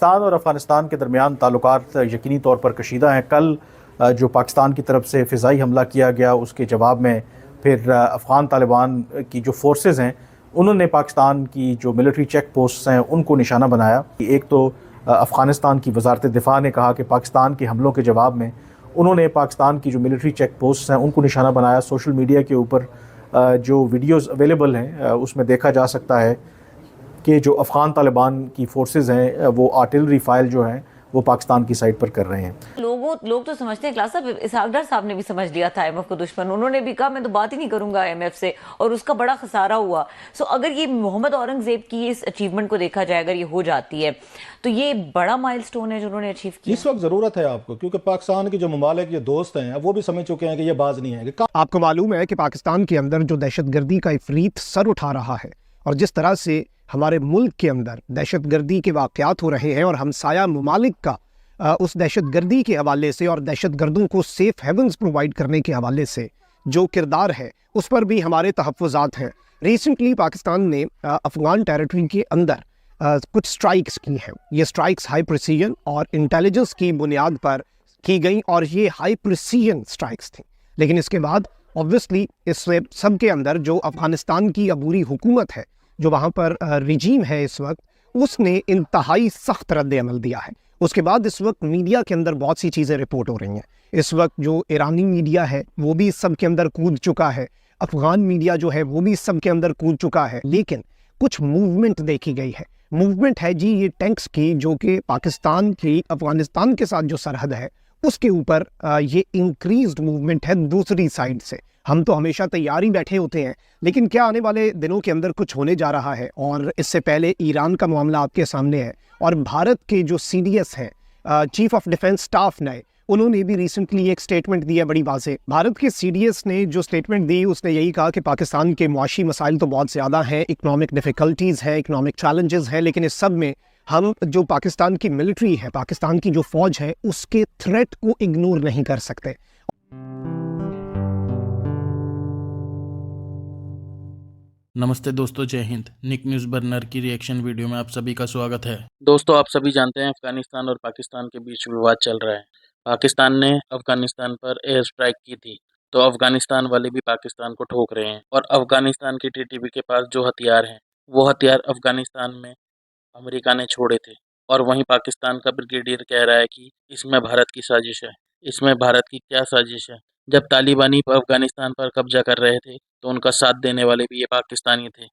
पाकिस्तान और अफ़गानिस्तान के दरमियान ताल्लुकात यकीनी तौर पर कशीदा हैं। कल जो पाकिस्तान की तरफ से फ़िज़ाई हमला किया गया उसके जवाब में फिर अफ़गान तालिबान की जो फोर्सेस हैं उन्होंने पाकिस्तान की जो मिलिट्री चेक पोस्ट्स हैं उनको निशाना बनाया। एक तो अफ़गानिस्तान की वज़ारत दिफ़ा ने कहा कि पाकिस्तान के हमलों के जवाब में उन्होंने पाकिस्तान की जो मिलिट्री चेक पोस्ट्स हैं उनको निशाना बनाया। सोशल मीडिया के ऊपर जो वीडियोज़ अवेलेबल हैं उसमें देखा जा सकता है कि जो अफ़गान तालिबान की फोर्सेस हैं वो आर्टिलरी फायर जो हैं वो पाकिस्तान की साइड पर कर रहे हैं। लोग तो समझते हैं, क्लास साहब इसहाक डार साहब ने भी समझ लिया था आईएमएफ को दुश्मन। उन्होंने भी कहा मैं तो बात ही नहीं करूंगा आईएमएफ से, और उसका बड़ा खसारा हुआ। सो अगर ये मोहम्मद औरंगजेब की इस अचीवमेंट को देखा जाए, अगर ये हो जाती है तो ये बड़ा माइलस्टोन है जो उन्होंने अचीव किया। इस वक्त ज़रूरत है आपको, क्योंकि पाकिस्तान के जो ममालिक ये दोस्त हैं वो भी समझ चुके हैं कि ये बाज नहीं है। आपको मालूम है कि पाकिस्तान के अंदर जो दहशतगर्दी का इफरीत सर उठा रहा है और जिस तरह से हमारे मुल्क के अंदर दहशतगर्दी के वाक़यात हो रहे हैं और हमसाया ममालिक का उस दहशतगर्दी के हवाले से और दहशतगर्दों को सेफ हेवन्स प्रोवाइड करने के हवाले से जो किरदार है उस पर भी हमारे तहफ़्फ़ुज़ात हैं। रिसेंटली पाकिस्तान ने अफ़गान टेरिटरी के अंदर कुछ स्ट्राइक्स की हैं। ये स्ट्राइक्स हाई प्रिसीजन और इंटेलिजेंस की बुनियाद पर की गई और ये हाई प्रिसीजन स्ट्राइक्स थी। लेकिन इसके बाद ऑब्वियसली इस सब के अंदर जो अफ़गानिस्तान की अबूरी हुकूमत है, जो वहाँ पर रिजीम है इस वक्त, उसने इंतहाई सख्त रद्द अमल दिया है। उसके बाद इस वक्त मीडिया के अंदर बहुत सी चीज़ें रिपोर्ट हो रही हैं। इस वक्त जो ईरानी मीडिया है वो भी इस सब के अंदर कूद चुका है, अफ़गान मीडिया जो है वो भी इस सब के अंदर कूद चुका है। लेकिन कुछ मूवमेंट देखी गई है। मूवमेंट है जी ये टैंक्स की, जो कि पाकिस्तान की अफ़गानिस्तान के साथ जो सरहद है उसके ऊपर ये इंक्रीज्ड मूवमेंट है दूसरी साइड से। हम तो हमेशा तैयार ही बैठे होते हैं, लेकिन क्या आने वाले दिनों के अंदर कुछ होने जा रहा है। और इससे पहले ईरान का मामला आपके सामने है, और भारत के जो CDS हैं, चीफ ऑफ डिफेंस स्टाफ नए, उन्होंने भी रिसेंटली एक स्टेटमेंट दिया बड़ी वाज़ेह। भारत के CDS ने जो स्टेटमेंट दी उसने यही कहा कि पाकिस्तान के मुआशी मसाइल तो बहुत ज़्यादा हैं, इकनॉमिक डिफ़िकल्टीज़ हैं, इकनॉमिक चैलेंजेस हैं, लेकिन इस सब में हम जो पाकिस्तान की मिलिट्री है, पाकिस्तान की जो फ़ौज है, उसके थ्रेट को इग्नोर नहीं कर सकते। नमस्ते दोस्तों, जय हिंद। निक न्यूज़ बर्नर की रिएक्शन वीडियो में आप सभी का स्वागत है। दोस्तों, आप सभी जानते हैं अफगानिस्तान और पाकिस्तान के बीच विवाद चल रहा है। पाकिस्तान ने अफगानिस्तान पर एयर स्ट्राइक की थी, तो अफगानिस्तान वाले भी पाकिस्तान को ठोक रहे हैं। और अफगानिस्तान की TTP के पास जो हथियार हैं वो हथियार अफगानिस्तान में अमेरिका ने छोड़े थे। और वहीं पाकिस्तान का ब्रिगेडियर कह रहा है कि इसमें भारत की साजिश है। इसमें भारत की क्या साजिश है? जब तालिबानी अफगानिस्तान पर कब्जा कर रहे थे तो उनका साथ देने वाले भी ये पाकिस्तानी थे।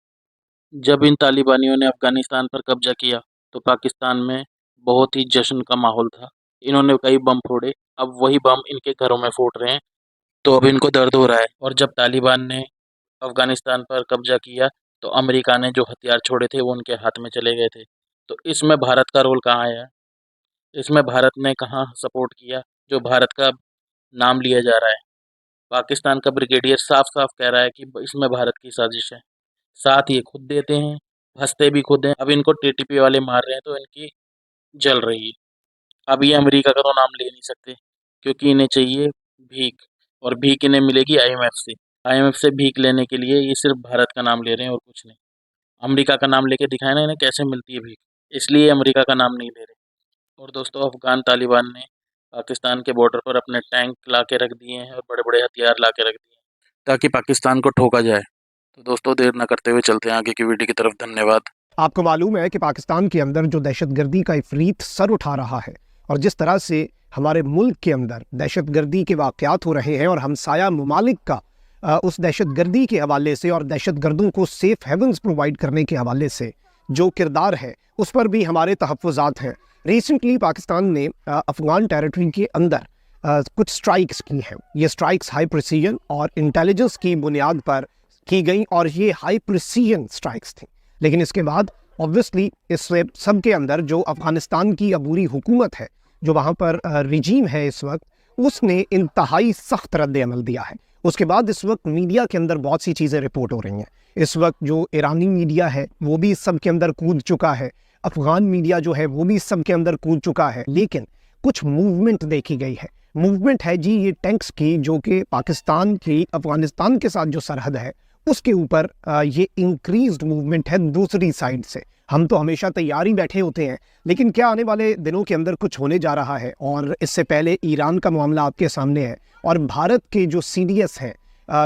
जब इन तालिबानियों ने अफगानिस्तान पर कब्जा किया तो पाकिस्तान में बहुत ही जश्न का माहौल था। इन्होंने कई बम फोड़े, अब वही बम इनके घरों में फूट रहे हैं, तो अब इनको दर्द हो रहा है। और जब तालिबान ने अफगानिस्तान पर कब्जा किया तो अमेरिका ने जो हथियार छोड़े थे वो उनके हाथ में चले गए थे। तो इसमें भारत का रोल कहाँ आया? इसमें भारत ने कहाँ सपोर्ट किया? जो भारत का नाम लिया जा रहा है, पाकिस्तान का ब्रिगेडियर साफ साफ कह रहा है कि इसमें भारत की साजिश है। साथ ये खुद देते हैं, हंसते भी खुद हैं। अब इनको TTP वाले मार रहे हैं तो इनकी जल रही है। अब ये अमेरिका का तो नाम ले नहीं सकते, क्योंकि इन्हें चाहिए भीख, और भीख इन्हें मिलेगी IMF से। IMF से भीख लेने के लिए ये सिर्फ भारत का नाम ले रहे हैं और कुछ नहीं। अमेरिका का नाम लेके दिखाए ना इन्हें कैसे मिलती है भीख, इसलिए अमेरिका का नाम नहीं ले रहे। और दोस्तों, अफगान तालिबान ने पाकिस्तान के बॉर्डर पर अपने टैंक ला के रख दिए हैं और बड़े बड़े हथियार ला के रख दिए हैं ताकि पाकिस्तान को ठोका जाए। तो दोस्तों, देर न करते हुए चलते हैं आगे की वीडियो की तरफ। धन्यवाद। आपको मालूम है कि पाकिस्तान के अंदर जो दहशतगर्दी का इफरीत सर उठा रहा है और जिस तरह से हमारे मुल्क के अंदर दहशतगर्दी के वाक़यात हो रहे हैं और हमसाया ममालिक का उस दहशतगर्दी के हवाले से और दहशतगर्दों को सेफ हेवन्स प्रोवाइड करने के हवाले से जो किरदार है उस पर भी हमारे तहफ़्फ़ुज़ात हैं। रिसेंटली पाकिस्तान ने अफ़गान टेरिटरी के अंदर कुछ स्ट्राइक्स की हैं। ये स्ट्राइक्स हाई प्रिसीजन और इंटेलिजेंस की बुनियाद पर की गई और ये हाई प्रिसीजन स्ट्राइक्स थी। लेकिन इसके बाद ऑब्वियसली इस सब के अंदर जो अफ़गानिस्तान की अबूरी हुकूमत है, जो वहाँ पर रिजीम है इस वक्त, उसने इंतहाई सख्त रद्द अमल दिया है। उसके बाद इस वक्त मीडिया के अंदर बहुत सी चीज़ें रिपोर्ट हो रही हैं। इस वक्त जो ईरानी मीडिया है वो भी इस सब के अंदर कूद चुका है, अफ़गान मीडिया जो है वो भी इस सब के अंदर कूद चुका है। लेकिन कुछ मूवमेंट देखी गई है। मूवमेंट है जी ये टैंक्स की, जो कि पाकिस्तान की अफ़गानिस्तान के साथ जो सरहद है उसके ऊपर ये इंक्रीज्ड मूवमेंट है दूसरी साइड से। हम तो हमेशा तैयार ही बैठे होते हैं, लेकिन क्या आने वाले दिनों के अंदर कुछ होने जा रहा है? और इससे पहले ईरान का मामला आपके सामने है, और भारत के जो CDS हैं,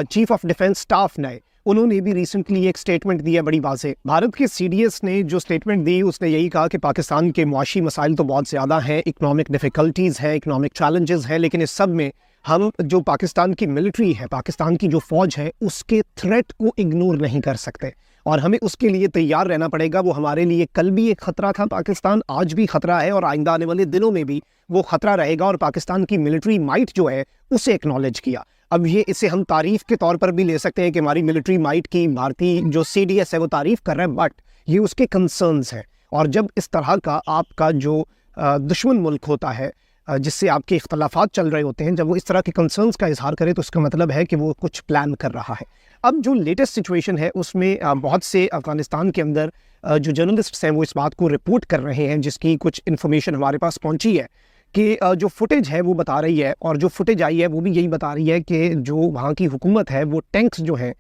चीफ ऑफ डिफेंस स्टाफ नए, उन्होंने भी रिसेंटली एक स्टेटमेंट दिया बड़ी वाज़ेह। भारत के CDS ने जो स्टेटमेंट दी उसने यही कहा कि पाकिस्तान के मुआशी मसाइल तो बहुत ज़्यादा हैं, इकनॉमिक डिफ़िकल्टीज़ हैं, इकनॉमिक चैलेंजेस हैं, लेकिन इस सब में हम जो पाकिस्तान की मिलिट्री है, पाकिस्तान की जो फ़ौज है, उसके थ्रेट को इग्नोर नहीं कर सकते और हमें उसके लिए तैयार रहना पड़ेगा। वो हमारे लिए कल भी एक ख़तरा था पाकिस्तान, आज भी ख़तरा है और आइंदा आने वाले दिनों में भी वो ख़तरा रहेगा, और पाकिस्तान की मिलिट्री माइट जो है उसे एक्नॉलेज किया। अब ये इसे हम तारीफ़ के तौर पर भी ले सकते हैं कि हमारी मिलिट्री माइट की भारतीय जो CDS है वो तारीफ़ कर रहे हैं, बट ये उसके कंसर्न्स हैं। और जब इस तरह का आपका जो दुश्मन मुल्क होता है, जिससे आपके इख्तलाफात चल रहे होते हैं, जब वो इस तरह के कंसर्न्स का इजहार करे तो उसका मतलब है कि वो कुछ प्लान कर रहा है। अब जो लेटेस्ट सिचुएशन है उसमें बहुत से अफ़गानिस्तान के अंदर जो जर्नलिस्ट्स हैं वो इस बात को रिपोर्ट कर रहे हैं, जिसकी कुछ इन्फॉर्मेशन हमारे पास पहुंची है कि जो फुटेज है वो बता रही है, और जो फुटेज आई है वो भी यही बता रही है कि जो वहाँ की हुकूमत है वो टैंक्स जो हैं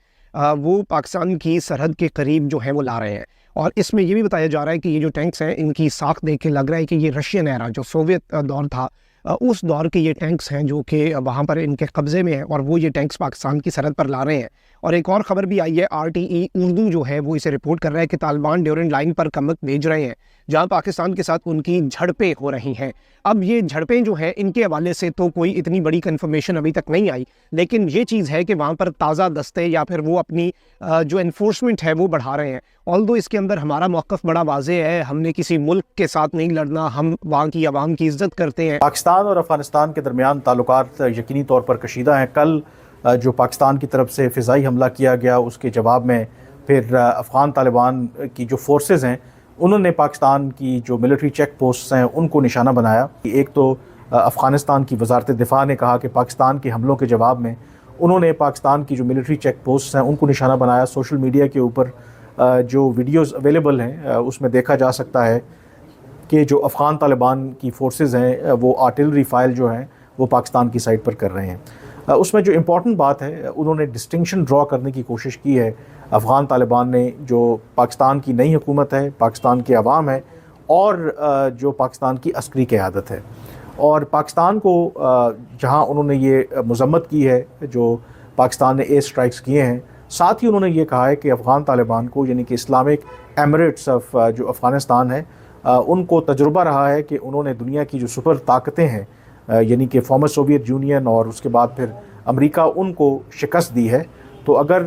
वो पाकिस्तान की सरहद के करीब जो है वो ला रहे हैं। और इसमें ये भी बताया जा रहा है कि ये जो टैंक्स हैं इनकी साख देख के लग रहा है कि ये रशियन एरा जो सोवियत दौर था उस दौर के ये टैंक्स हैं जो कि वहाँ पर इनके कब्ज़े में हैं, और वो ये टैंक्स पाकिस्तान की सरहद पर ला रहे हैं। और एक और ख़बर भी आई है, RTE उर्दू जो है वो इसे रिपोर्ट कर रहा है कि तालिबान ड्यूरेंट लाइन पर कमक भेज रहे हैं जहाँ पाकिस्तान के साथ उनकी झड़पें हो रही हैं। अब ये झड़पें जो हैं इनके हवाले से तो कोई इतनी बड़ी कन्फर्मेशन अभी तक नहीं आई, लेकिन ये चीज़ है कि वहाँ पर ताज़ा दस्ते या फिर वो अपनी जो इन्फोर्समेंट है वो बढ़ा रहे हैं। ऑल्दो इसके अंदर हमारा मौक़िफ़ बड़ा वाज़ेह है, हमने किसी मुल्क के साथ नहीं लड़ना, हम वहाँ की आवाम की इज़्ज़त करते हैं। पाकिस्तान और अफ़गानिस्तान के दरमियान ताल्लुकात यकीनी तौर पर कशीदा हैं। कल जो पाकिस्तान की तरफ से फ़िज़ाई हमला किया गया उसके जवाब में फिर अफ़गान तालिबान की जो फोर्सेस हैं उन्होंने पाकिस्तान की जो मिलिट्री चेक पोस्ट्स हैं उनको निशाना बनाया। एक तो अफ़गानिस्तान की वज़ारत दिफ़ा ने कहा कि पाकिस्तान के हमलों के जवाब में उन्होंने पाकिस्तान की जो मिलिट्री चेक पोस्ट्स हैं उनको निशाना बनाया। सोशल मीडिया के ऊपर जो वीडियोज़ अवेलेबल हैं उसमें देखा जा सकता है कि जो अफ़गान तालिबान की फोर्सेस हैं वो आर्टिलरी फायर जो हैं वो पाकिस्तान की साइड पर कर रहे हैं। उसमें जो इम्पॉर्टेंट बात है उन्होंने डिस्टिंक्शन ड्रॉ करने की कोशिश की है अफ़गान तालिबान ने, जो पाकिस्तान की नई हुकूमत है, पाकिस्तान के अवाम है और जो पाकिस्तान की अस्करी क़यादत है। और पाकिस्तान को जहां उन्होंने ये मज़म्मत की है जो पाकिस्तान ने एयर स्ट्राइक्स किए हैं, साथ ही उन्होंने ये कहा है कि अफ़गान तालिबान को यानी कि इस्लामिक एमिरेट्स ऑफ जो अफ़गानिस्तान है उनको तजुर्बा रहा है कि उन्होंने दुनिया की जो सुपर ताकतें हैं यानी कि फॉर्मर सोवियत यूनियन और उसके बाद फिर अमेरिका, उनको शिकस्त दी है। तो अगर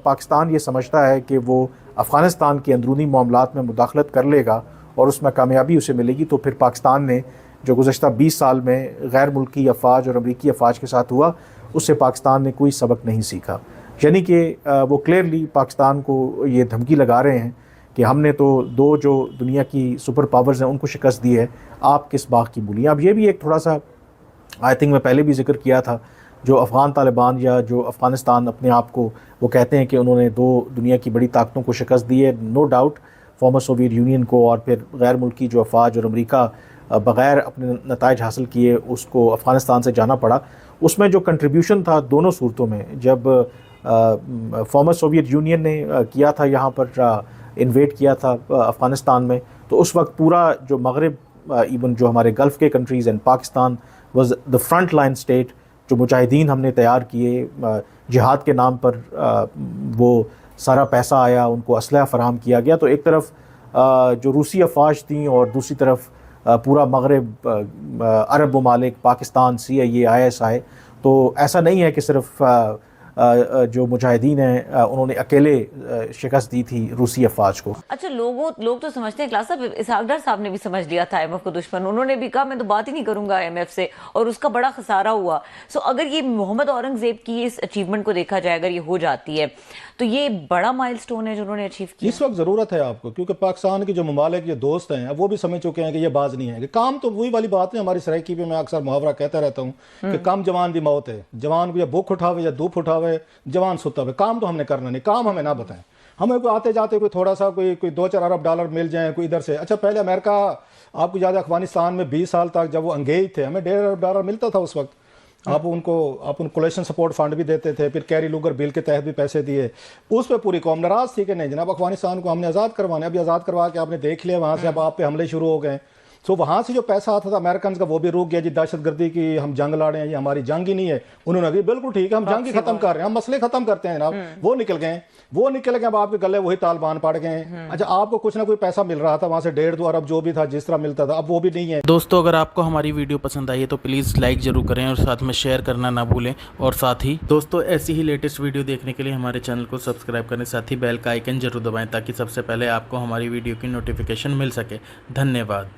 पाकिस्तान ये समझता है कि वो अफ़गानिस्तान के अंदरूनी मामलात में मुदाखलत कर लेगा और उसमें कामयाबी उसे मिलेगी, तो फिर पाकिस्तान ने जो गुज़श्ता 20 साल में गैर मुल्की अफवाज और अमरीकी अफवाज के साथ हुआ उससे पाकिस्तान ने कोई सबक नहीं सीखा। यानी कि वो क्लियरली पाकिस्तान को ये धमकी लगा रहे हैं कि हमने तो दो जो दुनिया की सुपर पावर्स हैं उनको शिकस्त दी है, आप किस बाग की मूली। अब ये भी एक थोड़ा सा आई थिंक मैं पहले भी जिक्र किया था, जो अफ़गान तालिबान या जो अफ़गानिस्तान अपने आप को वो कहते हैं कि उन्होंने दो दुनिया की बड़ी ताकतों को शिकस्त दी है, no doubt former Soviet Union को और फिर गैर मुल्की जो अफवाज और अमेरिका बग़ैर अपने नताइज हासिल किए उसको अफ़गानिस्तान से जाना पड़ा। उसमें जो कंट्रीब्यूशन था दोनों सूरतों में, जब फॉर्मर सोवियत यूनियन ने किया था यहाँ पर इन्वेट किया था अफ़गानिस्तान में, तो उस वक्त पूरा जो मगरिब इवन जो हमारे गल्फ़ के countries and Pakistan was the front line state. जो मुजाहिदीन हमने तैयार किए जिहाद के नाम पर वो सारा पैसा आया, उनको असलहा फ़राहम किया गया। तो एक तरफ जो रूसी अफवाज थी और दूसरी तरफ पूरा मगरिब अरब ममालिक, पाकिस्तान, CIA, ISI। तो ऐसा नहीं है कि सिर्फ जो मुजाहिदीन हैं उन्होंने अकेले शिकस्त दी थी रूसी अफवाज को। अच्छा, लोग तो समझते हैं, क्लास साहब इसहाक डार साहब ने भी समझ लिया था IMF को दुश्मन, उन्होंने भी कहा मैं तो बात ही नहीं करूंगा IMF से, और उसका बड़ा खसारा हुआ। सो अगर ये मोहम्मद औरंगजेब की इस अचीवमेंट को देखा जाए, अगर ये हो जाती है तो ये बड़ा माइलस्टोन है जो उन्होंने अचीव किया। इस वक्त ज़रूरत है आपको, क्योंकि पाकिस्तान के जो ममालिक ये दोस्त हैं वो भी समझ चुके हैं कि ये बाज नहीं है। काम तो वही वाली बात है, हमारी सराइकी पे मैं अक्सर मुहावरा कहता रहता हूँ कि कम जवान की मौत है, जवान को या भूख उठावे या धूप उठावे, जवान सुता हुए। काम तो हमने करना नहीं, काम हमें ना बताएं। हमें कोई आते जाते कोई थोड़ा सा कोई 2-4 अरब डॉलर मिल जाए कोई इधर से। अच्छा, पहले अमेरिका, आपको याद है अफगानिस्तान में 20 साल तक जब वो अंगेज थे, हमें $1.5 अरब मिलता था उस वक्त। आप उनको कोलेशन सपोर्ट फंड भी देते थे, फिर कैरी लूगर बिल के तहत भी पैसे दिए। उस पर पूरी कौम नाराज थी कि नहीं जनाब अफगानिस्तान को हमने आज़ाद करवाना, अभी आज़ाद करवा के आपने देख लिया वहाँ से अब आप पे हमले शुरू हो गए। सो वहाँ से जो पैसा आता था अमेरिकन का वो भी रुक गया जी, दहशतगर्दी की हम जंग लड़ रहे हैं, ये हमारी जंग ही नहीं है। उन्होंने अभी बिल्कुल ठीक है, हम जंग ही खत्म कर रहे हैं, हम मसले खत्म करते हैं जनाब। वो निकल गए, अब आपके गले वही तालिबान पड़ गए। अच्छा, आपको कुछ ना कोई पैसा मिल रहा था वहाँ से 1.5-2 अरब जो भी था, जिस तरह मिलता था, अब वो भी नहीं है। दोस्तों अगर आपको हमारी वीडियो पसंद आई है तो प्लीज़ लाइक ज़रूर करें और साथ में शेयर करना ना भूलें। और साथ ही दोस्तों ऐसी ही लेटेस्ट वीडियो देखने के लिए हमारे चैनल को सब्सक्राइब करें, साथ ही बेल का आइकन जरूर दबाएं ताकि सबसे पहले आपको हमारी वीडियो की नोटिफिकेशन मिल सके। धन्यवाद।